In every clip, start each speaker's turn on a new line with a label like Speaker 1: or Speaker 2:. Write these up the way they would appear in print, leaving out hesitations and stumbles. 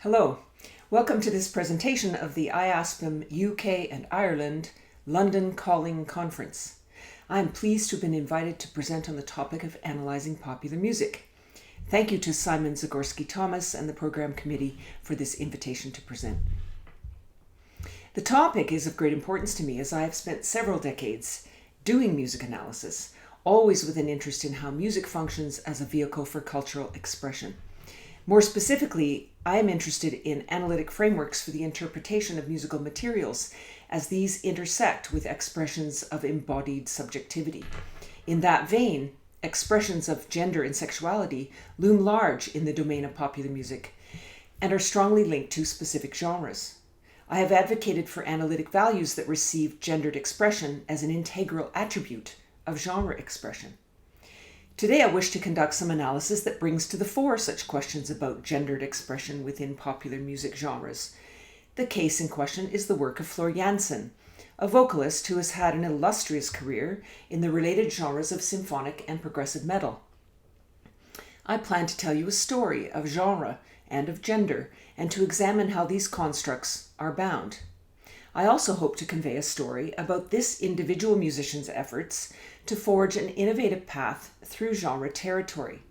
Speaker 1: Hello, welcome to this presentation of the IASPM UK and Ireland London Calling Conference. I am pleased to have been invited to present on the topic of analysing popular music. Thank you to Simon Zagorski-Thomas and the Programme Committee for this invitation to present. The topic is of great importance to me as I have spent several decades doing music analysis, always with an interest in how music functions as a vehicle for cultural expression. More specifically, I am interested in analytic frameworks for the interpretation of musical materials as these intersect with expressions of embodied subjectivity. In that vein, expressions of gender and sexuality loom large in the domain of popular music and are strongly linked to specific genres. I have advocated for analytic values that receive gendered expression as an integral attribute of genre expression. Today I wish to conduct some analysis that brings to the fore such questions about gendered expression within popular music genres. The case in question is the work of Floor Jansen, a vocalist who has had an illustrious career in the related genres of symphonic and progressive metal. I plan to tell you a story of genre and of gender, and to examine how these constructs are bound. I also hope to convey a story about this individual musician's efforts to forge an innovative path through genre territory,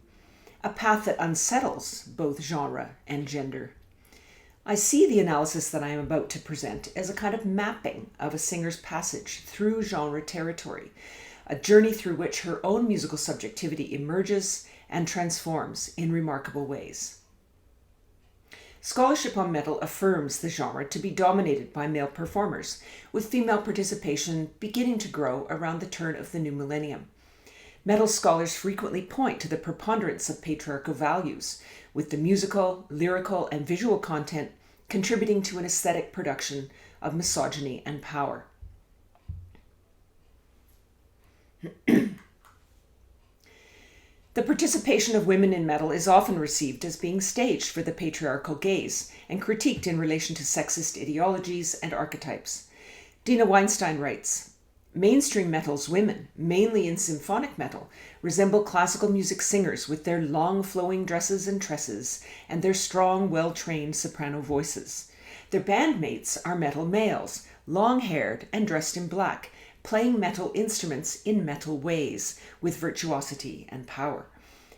Speaker 1: a path that unsettles both genre and gender. I see the analysis that I am about to present as a kind of mapping of a singer's passage through genre territory, a journey through which her own musical subjectivity emerges and transforms in remarkable ways. Scholarship on metal affirms the genre to be dominated by male performers, with female participation beginning to grow around the turn of the new millennium. Metal scholars frequently point to the preponderance of patriarchal values, with the musical, lyrical, and visual content contributing to an aesthetic production of misogyny and power. The participation of women in metal is often received as being staged for the patriarchal gaze and critiqued in relation to sexist ideologies and archetypes. Dina Weinstein writes, "Mainstream metal's women, mainly in symphonic metal, resemble classical music singers with their long flowing dresses and tresses and their strong, well-trained soprano voices. Their bandmates are metal males, long-haired and dressed in black, playing metal instruments in metal ways, with virtuosity and power.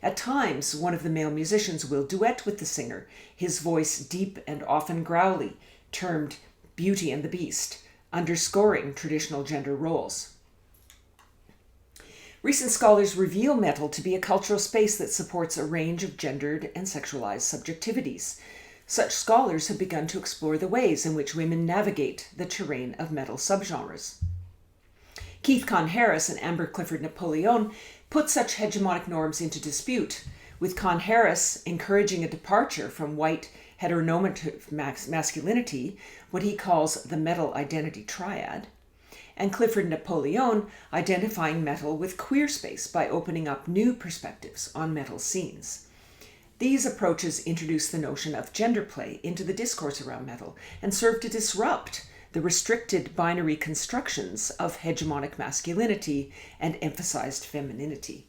Speaker 1: At times, one of the male musicians will duet with the singer, his voice deep and often growly, termed Beauty and the Beast, underscoring traditional gender roles." Recent scholars reveal metal to be a cultural space that supports a range of gendered and sexualized subjectivities. Such scholars have begun to explore the ways in which women navigate the terrain of metal subgenres. Keith Conn-Harris and Amber Clifford-Napoleon put such hegemonic norms into dispute, with Conn-Harris encouraging a departure from white heteronormative masculinity, what he calls the metal identity triad, and Clifford-Napoleon identifying metal with queer space by opening up new perspectives on metal scenes. These approaches introduce the notion of gender play into the discourse around metal and serve to disrupt the restricted binary constructions of hegemonic masculinity and emphasized femininity.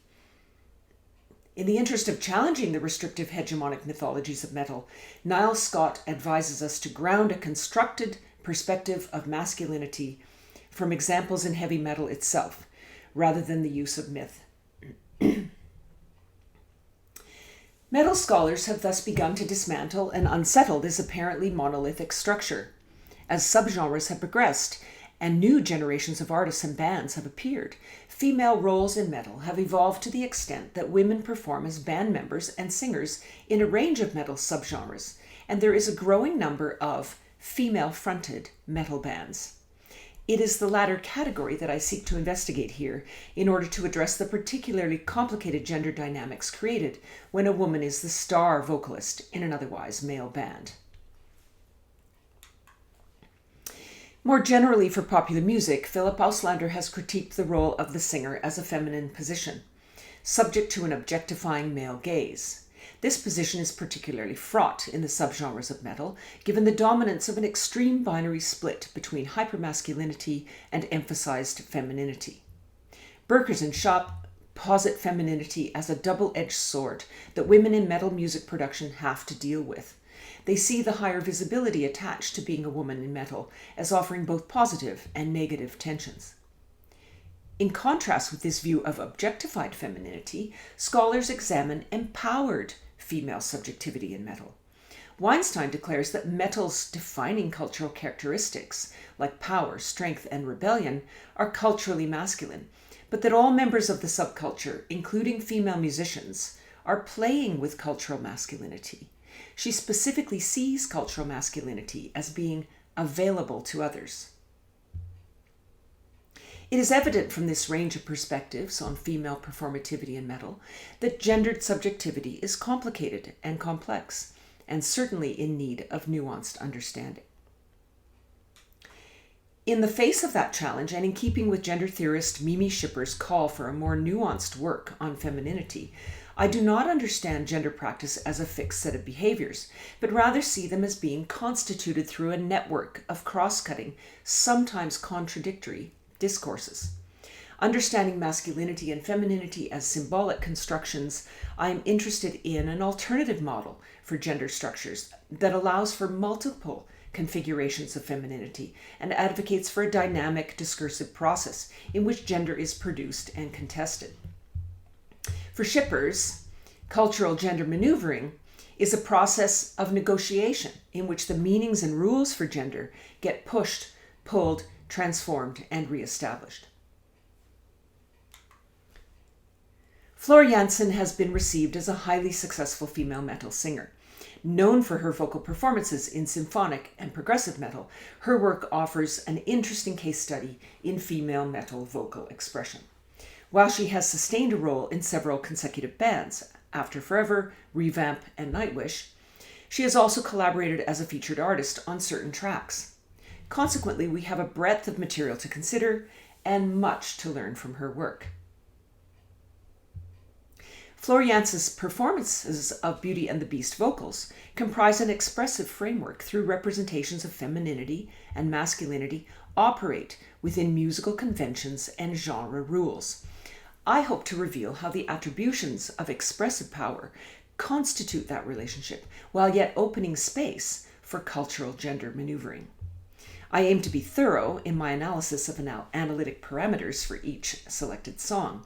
Speaker 1: In the interest of challenging the restrictive hegemonic mythologies of metal, Niall Scott advises us to ground a constructed perspective of masculinity from examples in heavy metal itself, rather than the use of myth. Metal scholars have thus begun to dismantle and unsettle this apparently monolithic structure. As subgenres have progressed and new generations of artists and bands have appeared, female roles in metal have evolved to the extent that women perform as band members and singers in a range of metal subgenres, and there is a growing number of female-fronted metal bands. It is the latter category that I seek to investigate here in order to address the particularly complicated gender dynamics created when a woman is the star vocalist in an otherwise male band. More generally for popular music, Philip Auslander has critiqued the role of the singer as a feminine position, subject to an objectifying male gaze. This position is particularly fraught in the subgenres of metal, given the dominance of an extreme binary split between hypermasculinity and emphasized femininity. Burkers and Schopp posit femininity as a double-edged sword that women in metal music production have to deal with. They see the higher visibility attached to being a woman in metal as offering both positive and negative tensions. In contrast with this view of objectified femininity, scholars examine empowered female subjectivity in metal. Weinstein declares that metal's defining cultural characteristics, like power, strength, and rebellion, are culturally masculine, but that all members of the subculture, including female musicians, are playing with cultural masculinity. She specifically sees cultural masculinity as being available to others. It is evident from this range of perspectives on female performativity in metal that gendered subjectivity is complicated and complex, and certainly in need of nuanced understanding. In the face of that challenge, and in keeping with gender theorist Mimi Schipper's call for a more nuanced work on femininity, I do not understand gender practice as a fixed set of behaviors, but rather see them as being constituted through a network of cross-cutting, sometimes contradictory discourses. Understanding masculinity and femininity as symbolic constructions, I am interested in an alternative model for gender structures that allows for multiple configurations of femininity and advocates for a dynamic discursive process in which gender is produced and contested. For Schippers, cultural gender maneuvering is a process of negotiation in which the meanings and rules for gender get pushed, pulled, transformed, and reestablished. Floor Jansen has been received as a highly successful female metal singer. Known for her vocal performances in symphonic and progressive metal, her work offers an interesting case study in female metal vocal expression. While she has sustained a role in several consecutive bands, After Forever, Revamp, and Nightwish, she has also collaborated as a featured artist on certain tracks. Consequently, we have a breadth of material to consider and much to learn from her work. Floor Jansen's performances of Beauty and the Beast vocals comprise an expressive framework through representations of femininity and masculinity operate within musical conventions and genre rules. I hope to reveal how the attributions of expressive power constitute that relationship, while yet opening space for cultural gender maneuvering. I aim to be thorough in my analysis of analytic parameters for each selected song: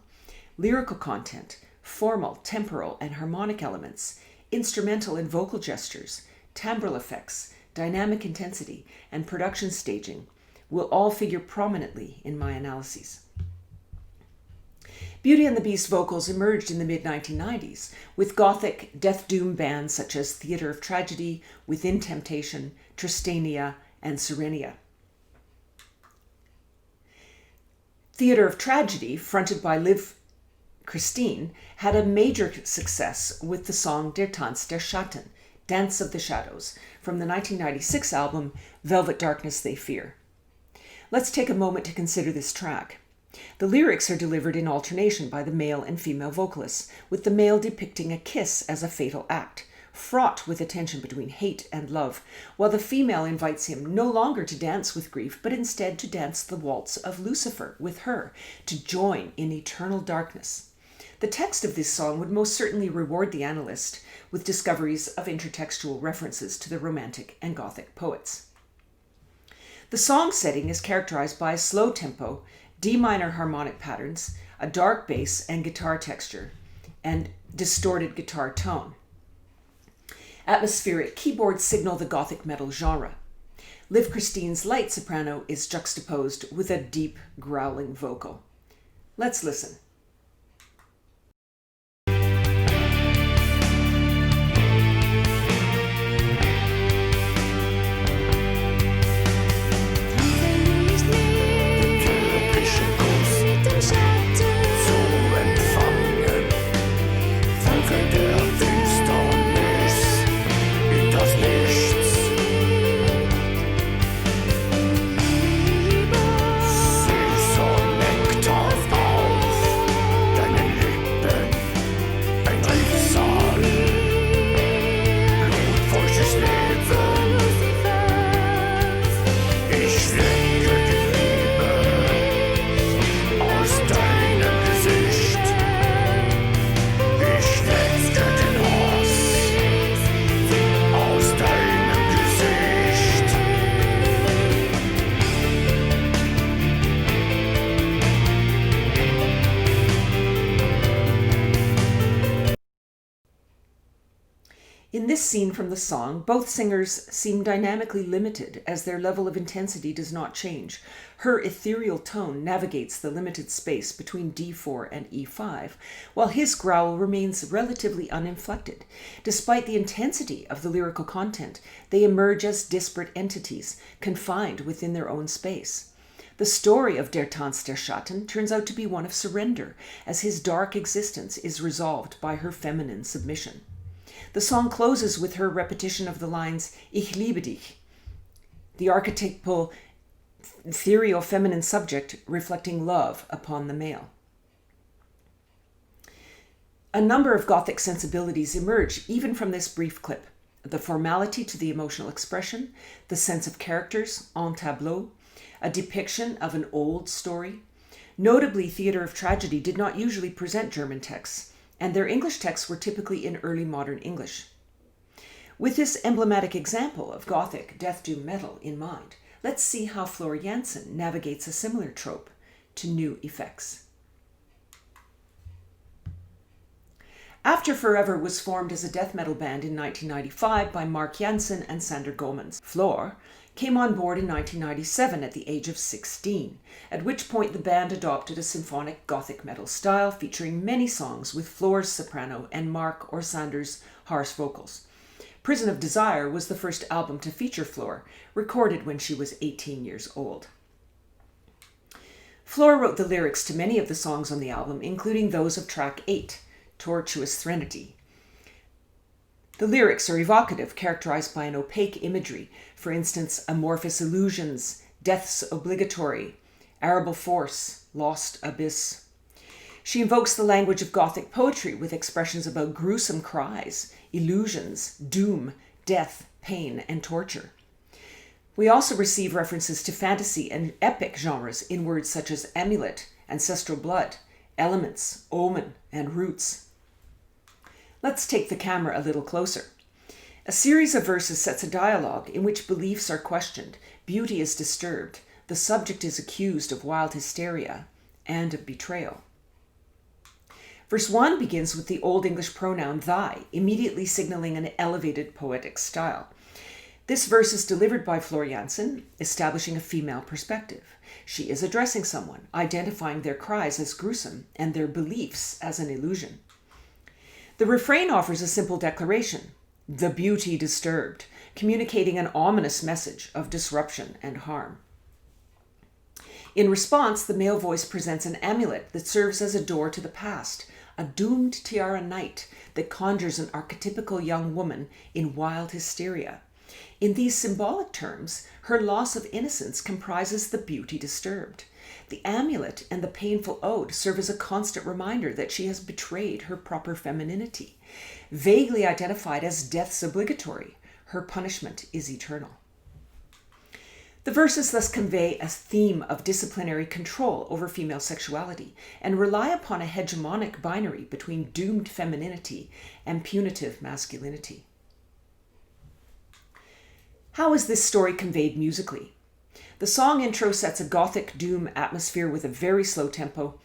Speaker 1: lyrical content, formal, temporal, and harmonic elements, instrumental and vocal gestures, timbral effects, dynamic intensity, and production staging will all figure prominently in my analyses. Beauty and the Beast vocals emerged in the mid-1990s with gothic death doom bands such as Theatre of Tragedy, Within Temptation, Tristania, and Sirenia. Theatre of Tragedy, fronted by Liv Christine, had a major success with the song Der Tanz der Schatten, Dance of the Shadows, from the 1996 album Velvet Darkness They Fear. Let's take a moment to consider this track. The lyrics are delivered in alternation by the male and female vocalists, with the male depicting a kiss as a fatal act, fraught with a tension between hate and love, while the female invites him no longer to dance with grief, but instead to dance the waltz of Lucifer with her, to join in eternal darkness. The text of this song would most certainly reward the analyst with discoveries of intertextual references to the Romantic and Gothic poets. The song setting is characterized by a slow tempo, D minor harmonic patterns, a dark bass and guitar texture, and distorted guitar tone. Atmospheric keyboards signal the Gothic metal genre. Liv Christine's light soprano is juxtaposed with a deep, growling vocal. Let's listen. In this scene from the song, both singers seem dynamically limited as their level of intensity does not change. Her ethereal tone navigates the limited space between D4 and E5, while his growl remains relatively uninflected. Despite the intensity of the lyrical content, they emerge as disparate entities, confined within their own space. The story of Der Tanz der Schatten turns out to be one of surrender, as his dark existence is resolved by her feminine submission. The song closes with her repetition of the lines, Ich liebe dich, the archetypal ethereal feminine subject reflecting love upon the male. A number of Gothic sensibilities emerge even from this brief clip. The formality to the emotional expression, the sense of characters en tableau, a depiction of an old story. Notably, theatre of tragedy did not usually present German texts, and their English texts were typically in early modern English. With this emblematic example of Gothic death doom metal in mind, let's see how Floor Jansen navigates a similar trope to new effects. After Forever was formed as a death metal band in 1995 by Mark Jansen and Sander Gommans, Floor came on board in 1997 at the age of 16, at which point the band adopted a symphonic Gothic metal style featuring many songs with Floor's soprano and Mark or Sander's harsh vocals. Prison of Desire was the first album to feature Floor, recorded when she was 18 years old. Floor wrote the lyrics to many of the songs on the album, including those of track 8, Tortuous Threnody. The lyrics are evocative, characterized by an opaque imagery, for instance, amorphous illusions, death's obligatory, arable force, lost abyss. She invokes the language of Gothic poetry with expressions about gruesome cries, illusions, doom, death, pain, and torture. We also receive references to fantasy and epic genres in words such as amulet, ancestral blood, elements, omen, and roots. Let's take the camera a little closer. A series of verses sets a dialogue in which beliefs are questioned, beauty is disturbed, the subject is accused of wild hysteria, and of betrayal. Verse 1 begins with the Old English pronoun thy, immediately signaling an elevated poetic style. This verse is delivered by Floor Jansen, establishing a female perspective. She is addressing someone, identifying their cries as gruesome and their beliefs as an illusion. The refrain offers a simple declaration, the beauty disturbed, communicating an ominous message of disruption and harm. In response, the male voice presents an amulet that serves as a door to the past, a doomed tiara knight that conjures an archetypical young woman in wild hysteria. In these symbolic terms, her loss of innocence comprises the beauty disturbed. The amulet and the painful ode serve as a constant reminder that she has betrayed her proper femininity. Vaguely identified as death's obligatory, her punishment is eternal. The verses thus convey a theme of disciplinary control over female sexuality and rely upon a hegemonic binary between doomed femininity and punitive masculinity. How is this story conveyed musically? The song intro sets a Gothic doom atmosphere with a very slow tempo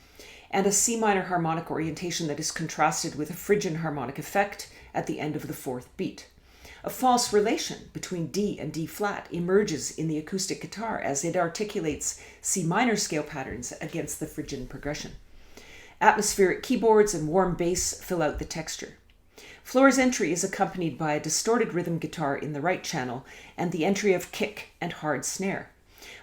Speaker 1: and a C minor harmonic orientation that is contrasted with a Phrygian harmonic effect at the end of the fourth beat. A false relation between D and D flat emerges in the acoustic guitar as it articulates C minor scale patterns against the Phrygian progression. Atmospheric keyboards and warm bass fill out the texture. Floor's entry is accompanied by a distorted rhythm guitar in the right channel and the entry of kick and hard snare.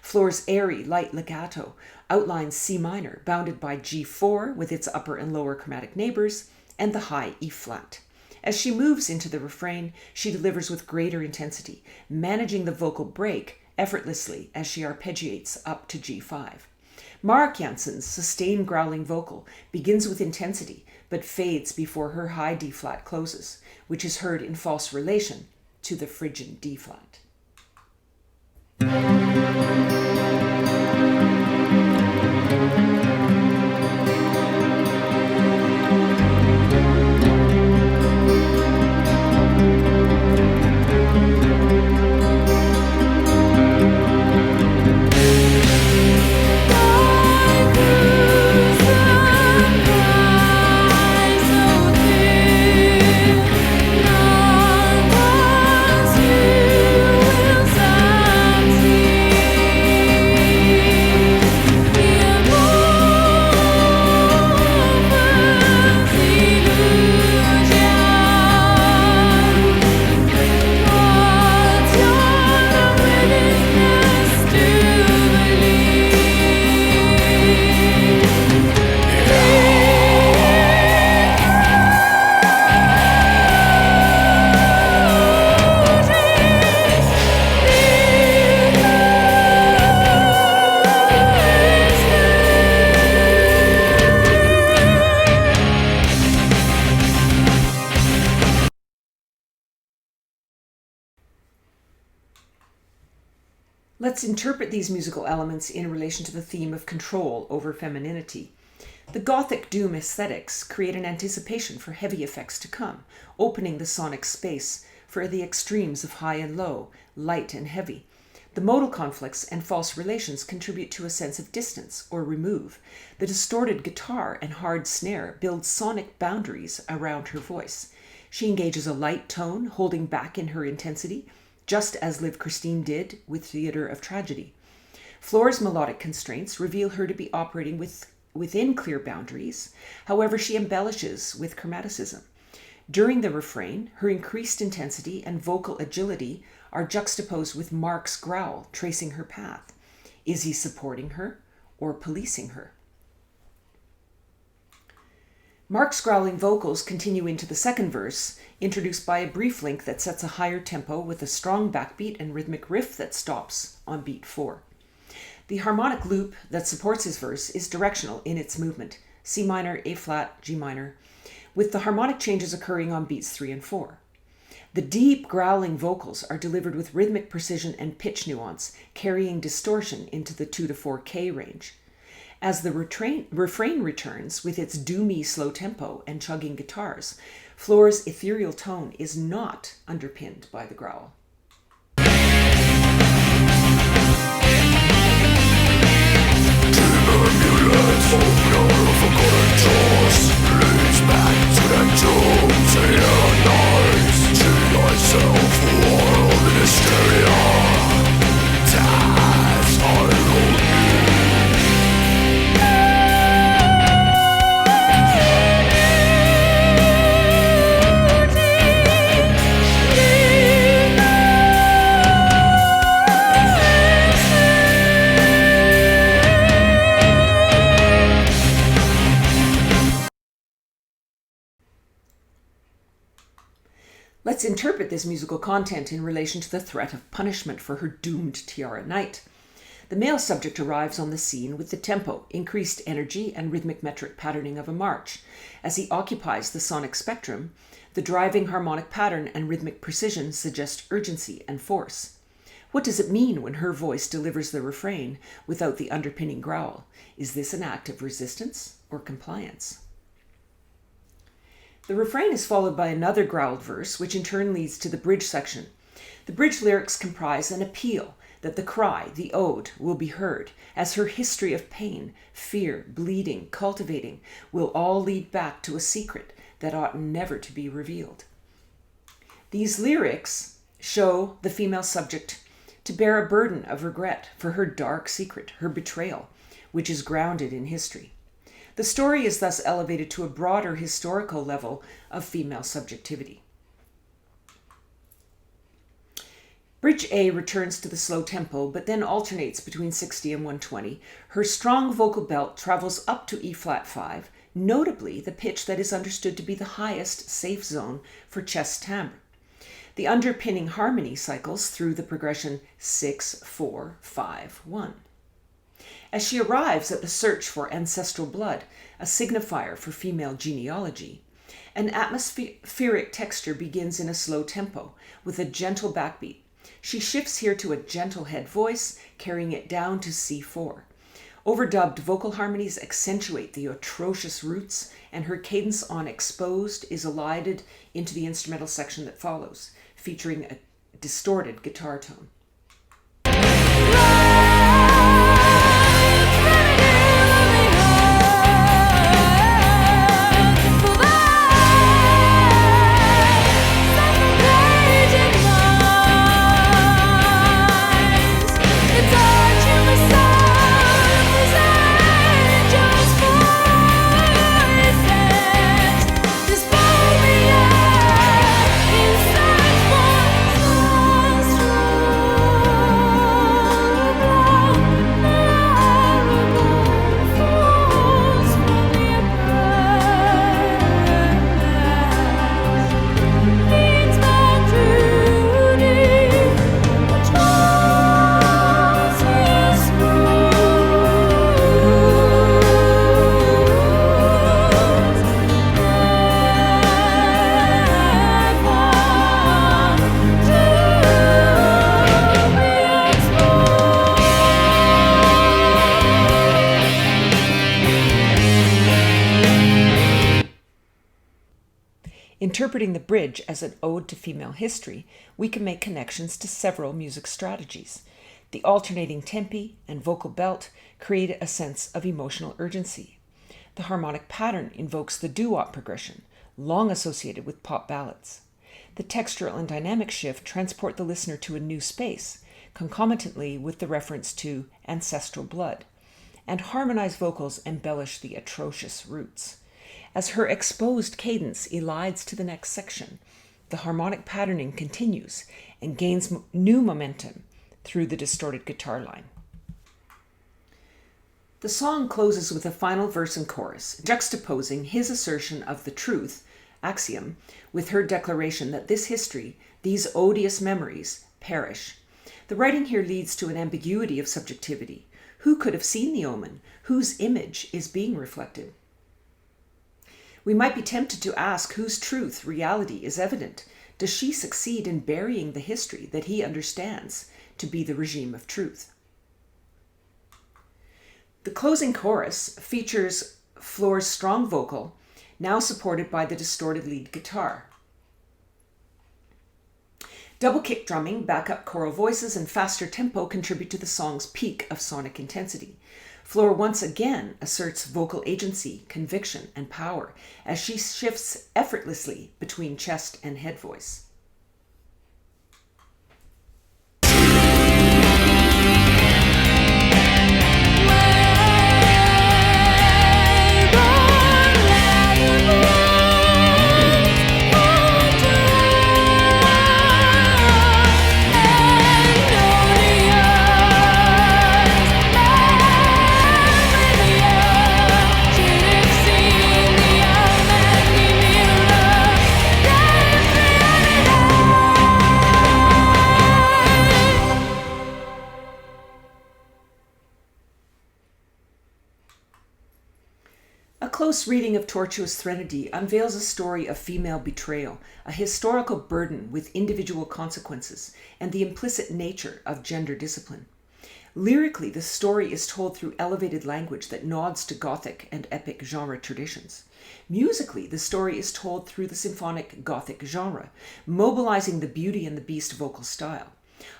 Speaker 1: Floor's airy, light legato outlines C minor, bounded by G4 with its upper and lower chromatic neighbors, and the high E flat. As she moves into the refrain, she delivers with greater intensity, managing the vocal break effortlessly as she arpeggiates up to G5. Mark Jansen's sustained growling vocal begins with intensity, but fades before her high D flat closes, which is heard in false relation to the Phrygian D flat.
Speaker 2: None
Speaker 1: Let's interpret these musical elements in relation to the theme of control over femininity. The Gothic doom aesthetics create an anticipation for heavy effects to come, opening the sonic space for the extremes of high and low, light and heavy. The modal conflicts and false relations contribute to a sense of distance or remove. The distorted guitar and hard snare build sonic boundaries around her voice. She engages a light tone, holding back in her intensity, just as Liv Christine did with Theatre of Tragedy. Floor's melodic constraints reveal her to be operating within clear boundaries. However, she embellishes with chromaticism. During the refrain, her increased intensity and vocal agility are juxtaposed with Mark's growl, tracing her path. Is he supporting her or policing her? Mark's growling vocals continue into the second verse, introduced by a brief link that sets a higher tempo with a strong backbeat and rhythmic riff that stops on beat 4. The harmonic loop that supports his verse is directional in its movement, C minor, A flat, G minor, with the harmonic changes occurring on beats 3 and 4. The deep growling vocals are delivered with rhythmic precision and pitch nuance, carrying distortion into the 2 to 4 K range. As the refrain returns with its doomy slow tempo and chugging guitars, Floor's ethereal tone is not underpinned by the growl. Let's interpret this musical content in relation to the threat of punishment for her doomed Tiara Knight. The male subject arrives on the scene with the tempo, increased energy, and rhythmic metric patterning of a march. As he occupies the sonic spectrum, the driving harmonic pattern and rhythmic precision suggest urgency and force. What does it mean when her voice delivers the refrain without the underpinning growl? Is this an act of resistance or compliance? The refrain is followed by another growled verse, which in turn leads to the bridge section. The bridge lyrics comprise an appeal that the cry, the ode, will be heard, as her history of pain, fear, bleeding, cultivating will all lead back to a secret that ought never to be revealed. These lyrics show the female subject to bear a burden of regret for her dark secret, her betrayal, which is grounded in history. The story is thus elevated to a broader historical level of female subjectivity. Bridge A returns to the slow tempo, but then alternates between 60 and 120. Her strong vocal belt travels up to E flat 5, notably the pitch that is understood to be the highest safe zone for chest timbre. The underpinning harmony cycles through the progression 6, 4, 5, 1. As she arrives at the search for ancestral blood, a signifier for female genealogy, an atmospheric texture begins in a slow tempo with a gentle backbeat. She shifts here to a gentle head voice, carrying it down to C4. Overdubbed vocal harmonies accentuate the atrocious roots, and her cadence on exposed is elided into the instrumental section that follows, featuring a distorted guitar tone. Interpreting the bridge as an ode to female history, we can make connections to several music strategies. The alternating tempi and vocal belt create a sense of emotional urgency. The harmonic pattern invokes the doo-wop progression, long associated with pop ballads. The textural and dynamic shift transport the listener to a new space, concomitantly with the reference to ancestral blood, and harmonized vocals embellish the atrocious roots. As her exposed cadence elides to the next section, the harmonic patterning continues and gains new momentum through the distorted guitar line. The song closes with a final verse and chorus, juxtaposing his assertion of the truth, axiom, with her declaration that this history, these odious memories, perish. The writing here leads to an ambiguity of subjectivity. Who could have seen the omen? Whose image is being reflected? We might be tempted to ask whose truth, reality, is evident. Does she succeed in burying the history that he understands to be the regime of truth? The closing chorus features Floor's strong vocal, now supported by the distorted lead guitar. Double kick drumming, backup choral voices, and faster tempo contribute to the song's peak of sonic intensity. Floor once again asserts vocal agency, conviction, and power as she shifts effortlessly between chest and head voice. A close reading of Tortuous Threnody unveils a story of female betrayal, a historical burden with individual consequences, and the implicit nature of gender discipline. Lyrically, the story is told through elevated language that nods to Gothic and epic genre traditions. Musically, the story is told through the symphonic Gothic genre, mobilizing the Beauty and the Beast vocal style.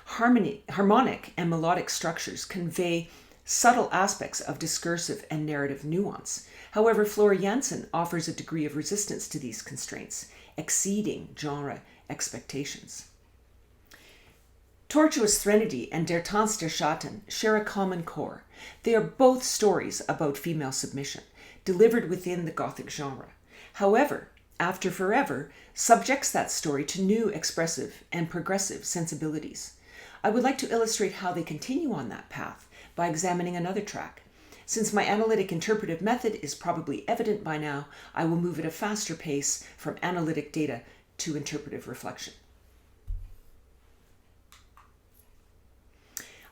Speaker 1: Harmonic and melodic structures convey subtle aspects of discursive and narrative nuance. However, Floor Jansen offers a degree of resistance to these constraints, exceeding genre expectations. Tortuous Threnody and Der Tanz der Schatten share a common core. They are both stories about female submission, delivered within the Gothic genre. However, After Forever subjects that story to new expressive and progressive sensibilities. I would like to illustrate how they continue on that path by examining another track. Since my analytic interpretive method is probably evident by now, I will move at a faster pace from analytic data to interpretive reflection.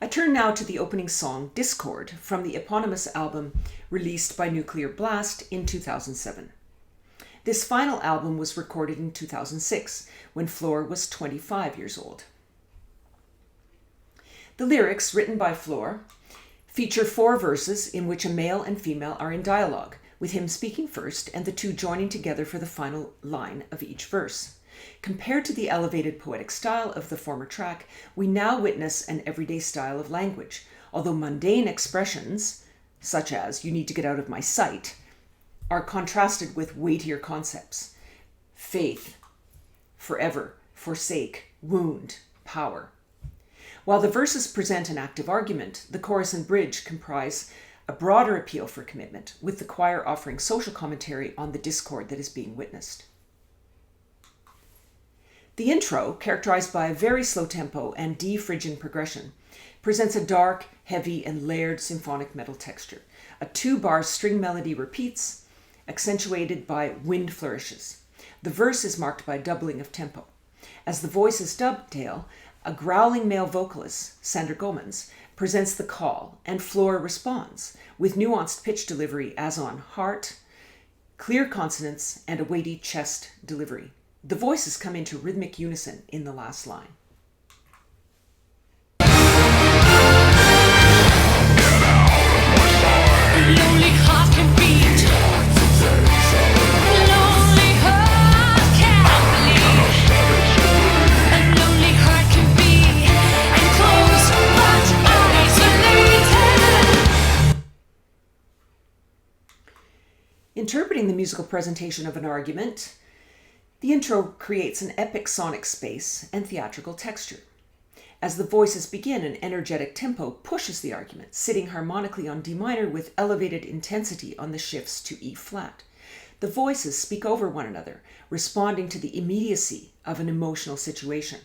Speaker 1: I turn now to the opening song, Discord, from the eponymous album released by Nuclear Blast in 2007. This final album was recorded in 2006, when Floor was 25 years old. The lyrics, written by Floor, feature 4 verses in which a male and female are in dialogue, with him speaking first and the two joining together for the final line of each verse. Compared to the elevated poetic style of the former track, we now witness an everyday style of language, although mundane expressions, such as "you need to get out of my sight," are contrasted with weightier concepts: faith, forever, forsake, wound, power. While the verses present an active argument, the chorus and bridge comprise a broader appeal for commitment, with the choir offering social commentary on the discord that is being witnessed. The intro, characterized by a very slow tempo and D-Phrygian progression, presents a dark, heavy, and layered symphonic metal texture. A 2-bar string melody repeats, accentuated by wind flourishes. The verse is marked by doubling of tempo. As the voices dovetail, a growling male vocalist, Sander Gommans, presents the call, and Floor responds with nuanced pitch delivery as on Heart, clear consonants, and a weighty chest delivery. The voices come into rhythmic unison in the last line.
Speaker 2: Lonely heart can beat. Lonely heart can
Speaker 1: musical presentation of an argument, the intro creates an epic sonic space and theatrical texture. As the voices begin, an energetic tempo pushes the argument, sitting harmonically on D minor with elevated intensity on the shifts to E flat. The voices speak over one another, responding to the immediacy of an emotional situation.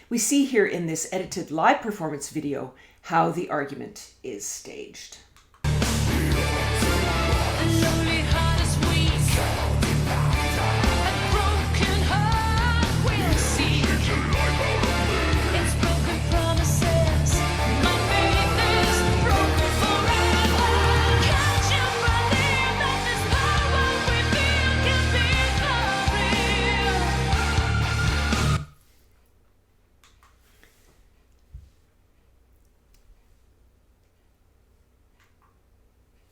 Speaker 1: We see here in this edited live performance video how the argument is staged.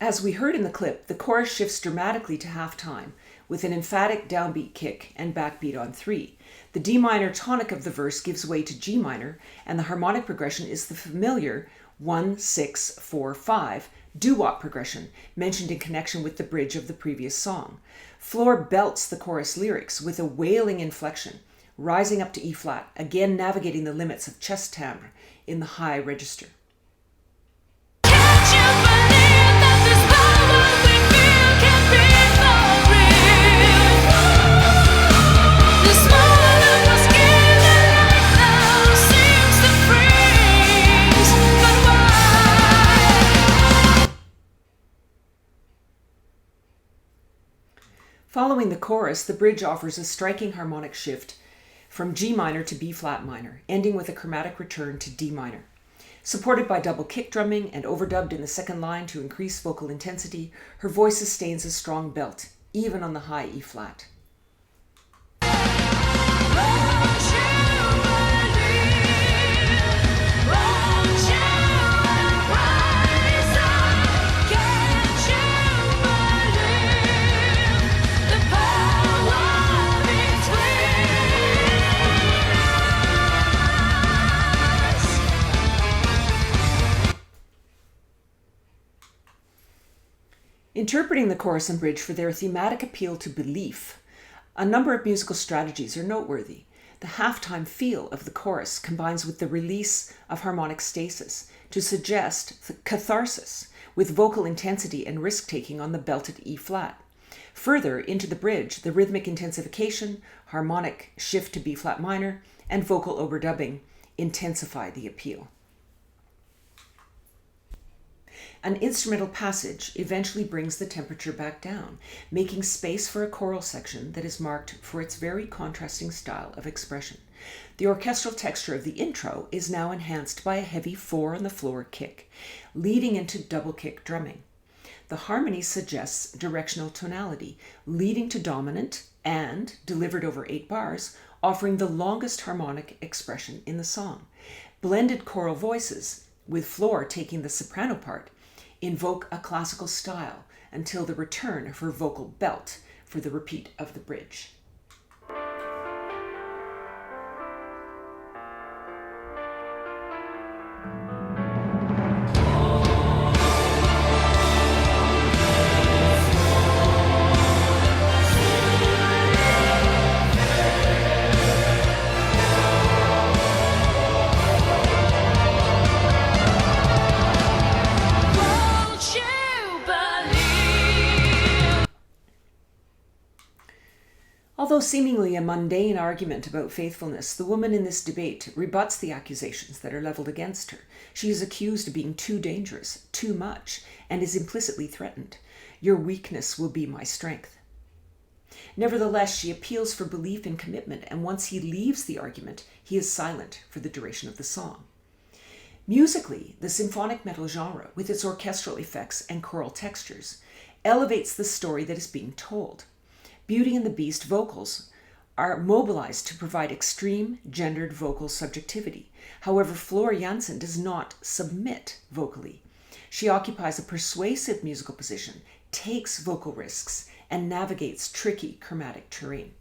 Speaker 1: As we heard in the clip, the chorus shifts dramatically to halftime with an emphatic downbeat kick and backbeat on 3. The D minor tonic of the verse gives way to G minor, and the harmonic progression is the familiar 1-6-4-5 doo-wop progression mentioned in connection with the bridge of the previous song. Floor belts the chorus lyrics with a wailing inflection, rising up to E flat, again navigating the limits of chest timbre in the high register. Following the chorus, the bridge offers a striking harmonic shift from G minor to B flat minor, ending with a chromatic return to D minor. Supported by double kick drumming and overdubbed in the second line to increase vocal intensity, her voice sustains a strong belt, even on the high E flat. Interpreting the chorus and bridge for their thematic appeal to belief, a number of musical strategies are noteworthy. The halftime feel of the chorus combines with the release of harmonic stasis to suggest catharsis with vocal intensity and risk-taking on the belted E flat. Further, into the bridge, the rhythmic intensification, harmonic shift to B flat minor, and vocal overdubbing intensify the appeal. An instrumental passage eventually brings the temperature back down, making space for a choral section that is marked for its very contrasting style of expression. The orchestral texture of the intro is now enhanced by a heavy 4 on the floor kick, leading into double kick drumming. The harmony suggests directional tonality, leading to dominant and, delivered over 8 bars, offering the longest harmonic expression in the song. Blended choral voices, with floor taking the soprano part, invoke a classical style until the return of her vocal belt for the repeat of the bridge. Although seemingly a mundane argument about faithfulness, the woman in this debate rebuts the accusations that are leveled against her. She is accused of being too dangerous, too much, and is implicitly threatened. Your weakness will be my strength. Nevertheless, she appeals for belief and commitment, and once he leaves the argument, he is silent for the duration of the song. Musically, the symphonic metal genre, with its orchestral effects and choral textures, elevates the story that is being told. Beauty and the Beast vocals are mobilized to provide extreme gendered vocal subjectivity. However, Jansen does not submit vocally. She occupies a persuasive musical position, takes vocal risks, and navigates tricky chromatic terrain.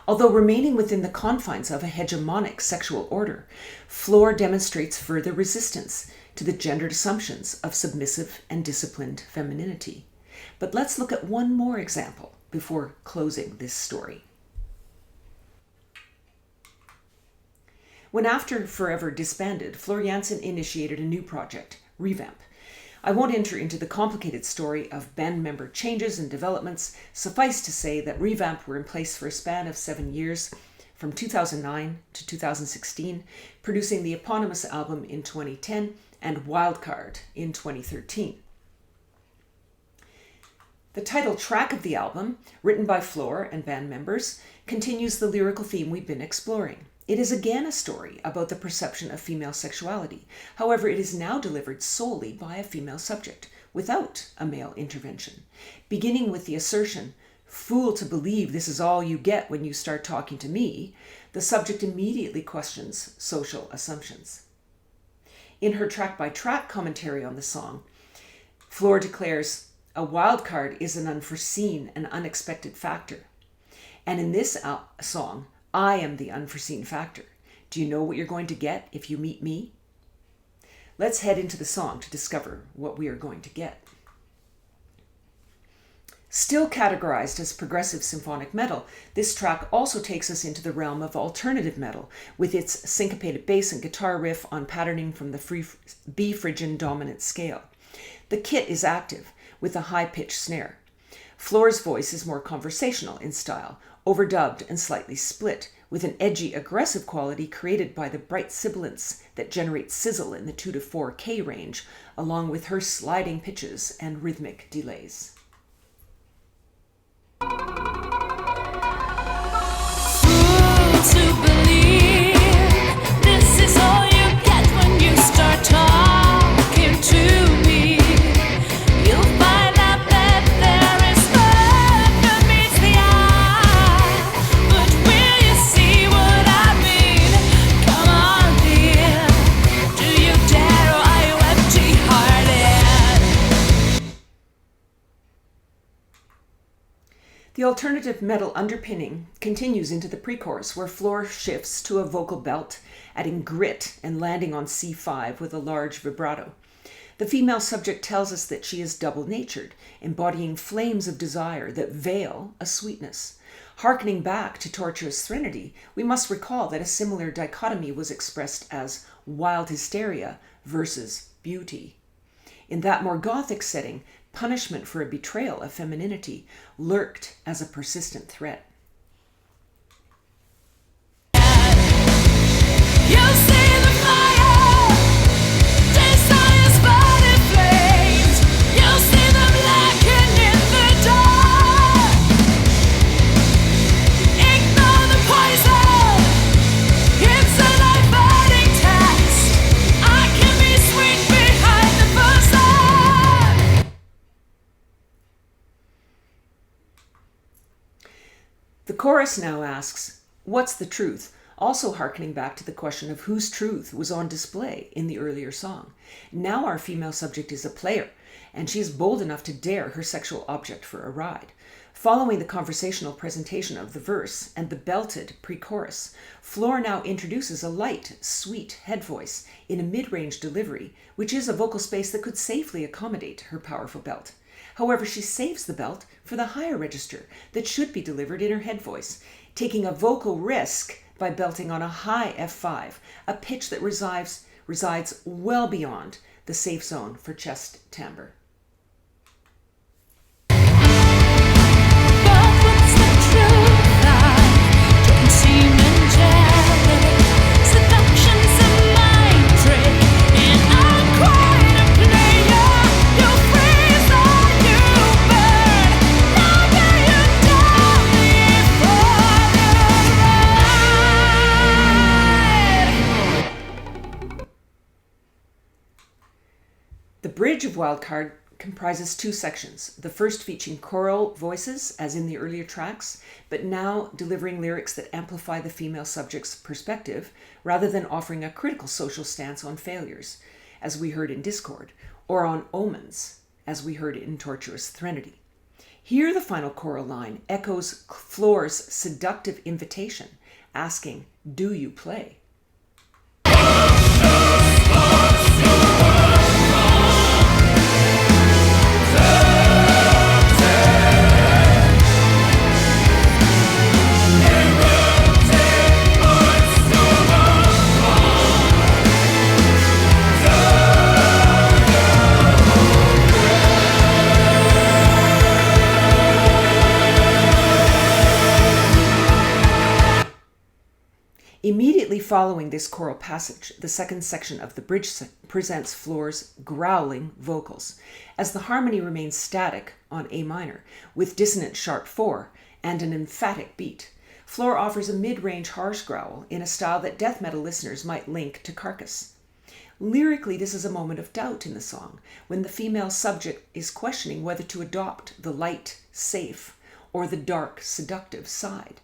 Speaker 1: Although remaining within the confines of a hegemonic sexual order, Flor demonstrates further resistance to the gendered assumptions of submissive and disciplined femininity. But let's look at one more example before closing this story. When After Forever disbanded, Floor Jansen initiated a new project, Revamp. I won't enter into the complicated story of band member changes and developments. Suffice to say that Revamp were in place for a span of 7 years, from 2009 to 2016, producing the eponymous album in 2010 and Wildcard in 2013. The title track of the album, written by Floor and band members, continues the lyrical theme we've been exploring. It is again a story about the perception of female sexuality. However, it is now delivered solely by a female subject, without a male intervention. Beginning with the assertion, "Fool to believe this is all you get when you start talking to me," the subject immediately questions social assumptions. In her track-by-track commentary on the song, Floor declares, "A wild card is an unforeseen and unexpected factor." And in this song, I am the unforeseen factor. Do you know what you're going to get if you meet me? Let's head into the song to discover what we are going to get. Still categorized as progressive symphonic metal, this track also takes us into the realm of alternative metal, with its syncopated bass and guitar riff on patterning from the B Phrygian dominant scale. The kit is active, with a high-pitched snare. Floor's voice is more conversational in style, overdubbed and slightly split, with an edgy, aggressive quality created by the bright sibilants that generate sizzle in the 2 to 4 K range, along with her sliding pitches and rhythmic delays. The alternative metal underpinning continues into the pre-chorus, where Floor shifts to a vocal belt, adding grit and landing on C5 with a large vibrato. The female subject tells us that she is double-natured, embodying flames of desire that veil a sweetness. Harkening back to Tortuous Threnody, we must recall that a similar dichotomy was expressed as wild hysteria versus beauty. In that more gothic setting, punishment for a betrayal of femininity lurked as a persistent threat. The chorus now asks, "What's the truth?" also hearkening back to the question of whose truth was on display in the earlier song. Now our female subject is a player, and she is bold enough to dare her sexual object for a ride. Following the conversational presentation of the verse and the belted pre-chorus, Floor now introduces a light, sweet head voice in a mid-range delivery, which is a vocal space that could safely accommodate her powerful belt. However, she saves the belt for the higher register that should be delivered in her head voice, taking a vocal risk by belting on a high F5, a pitch that resides well beyond the safe zone for chest timbre. The bridge of Wildcard comprises two sections, the first featuring choral voices, as in the earlier tracks, but now delivering lyrics that amplify the female subject's perspective, rather than offering a critical social stance on failures, as we heard in Discord, or on omens, as we heard in Tortuous Threnody. Here the final choral line echoes Floor's seductive invitation, asking, "Do you play?" following this choral passage, the second section of the bridge presents Floor's growling vocals, as the harmony remains static on A minor, with dissonant sharp 4 and an emphatic beat. Floor offers a mid-range harsh growl in a style that death metal listeners might link to Carcass. Lyrically, this is a moment of doubt in the song, when the female subject is questioning whether to adopt the light, safe, or the dark, seductive side.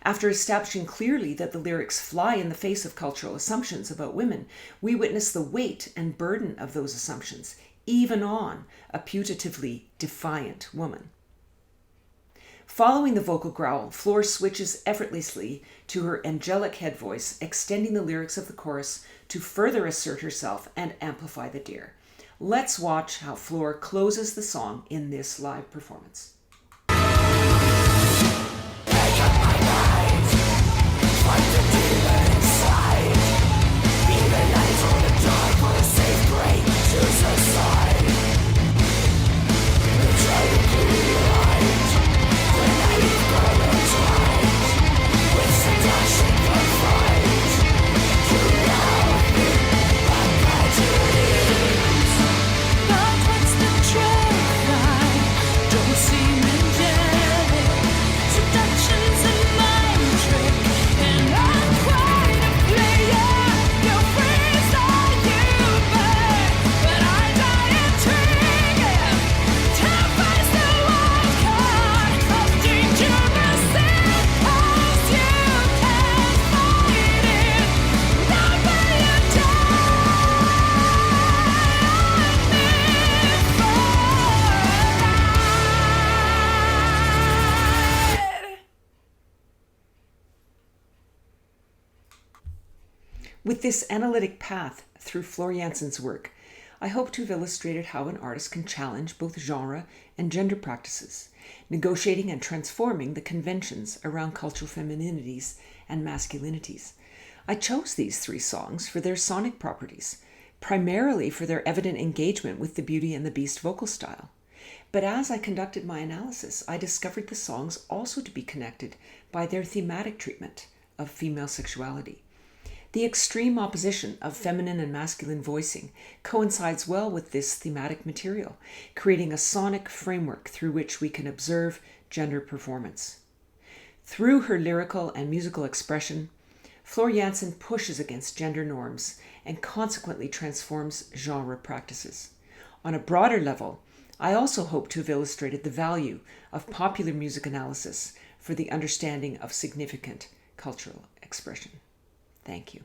Speaker 1: After establishing clearly that the lyrics fly in the face of cultural assumptions about women, we witness the weight and burden of those assumptions, even on a putatively defiant woman. Following the vocal growl, Floor switches effortlessly to her angelic head voice, extending the lyrics of the chorus to further assert herself and amplify the deer. Let's watch how Floor closes the song in this live performance. With this analytic path through Floor Jansen's work, I hope to have illustrated how an artist can challenge both genre and gender practices, negotiating and transforming the conventions around cultural femininities and masculinities. I chose these 3 songs for their sonic properties, primarily for their evident engagement with the Beauty and the Beast vocal style. But as I conducted my analysis, I discovered the songs also to be connected by their thematic treatment of female sexuality. The extreme opposition of feminine and masculine voicing coincides well with this thematic material, creating a sonic framework through which we can observe gender performance. Through her lyrical and musical expression, Floor Jansen pushes against gender norms and consequently transforms genre practices. On a broader level, I also hope to have illustrated the value of popular music analysis for the understanding of significant cultural expression. Thank you.